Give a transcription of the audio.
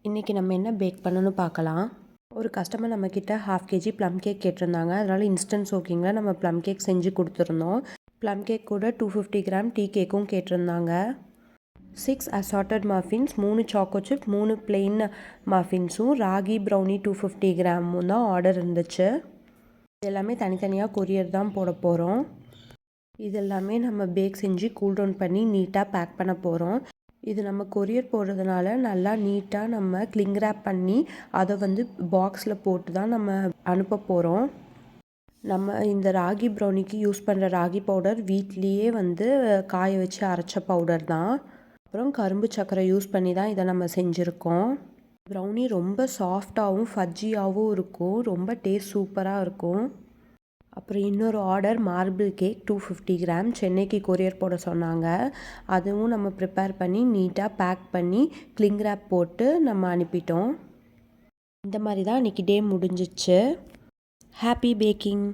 இன்றைக்கி நம்ம என்ன பேக் பண்ணணும்னு பார்க்கலாம். ஒரு கஸ்டமர் நம்மக்கிட்ட 1/2 kg ப்ளம் கேக் கேட்டிருந்தாங்க. அதனால் இன்ஸ்டன்ட் சோக்கிங்கில் நம்ம ப்ளம் கேக் செஞ்சு கொடுத்துருந்தோம். ப்ளம் கேக் கூட 250 கிராம் டீ கேக்கும் கேட்டிருந்தாங்க. 6 assorted muffins, 3 choco chip, 3 plain மஃபின்ஸும், ராகி ப்ரௌனி 250 கிராமும் தான் ஆர்டர் இருந்துச்சு. இது எல்லாமே தனித்தனியாக கொரியர் தான் போட போகிறோம். இது எல்லாமே நம்ம பேக் செஞ்சு கூல்டவுன் பண்ணி நீட்டாக பேக் பண்ண போகிறோம். இது நம்ம கொரியர் போடுறதுனால நல்லா நீட்டாக நம்ம கிளிங் ரேப் பண்ணி அதை பாக்ஸில் போட்டு தான் நம்ம அனுப்ப போகிறோம். நம்ம இந்த ராகி ப்ரௌனிக்கு யூஸ் பண்ணுற ராகி பவுடர் வீட்லேயே காய வச்சு அரைச்ச பவுடர் தான். அப்புறம் கரும்பு சர்க்கரை யூஸ் பண்ணி தான் இதை நம்ம செஞ்சுருக்கோம். ப்ரௌனி ரொம்ப சாஃப்டாகவும் ஃபஜ்ஜியாகவும் இருக்கும். ரொம்ப டேஸ்ட் சூப்பராக இருக்கும். அப்புறம் இன்னொரு ஆர்டர் மார்பிள் கேக் 250 கிராம் சென்னைக்கு கொரியர் போட சொன்னாங்க. அதுவும் நம்ம ப்ரிப்பேர் பண்ணி நீட்டாக பேக் பண்ணி கிளிங் ரேப் போட்டு நம்ம அனுப்பிட்டோம். இந்த மாதிரி தான் இன்றைக்கி டே முடிஞ்சிச்சு. Happy packing.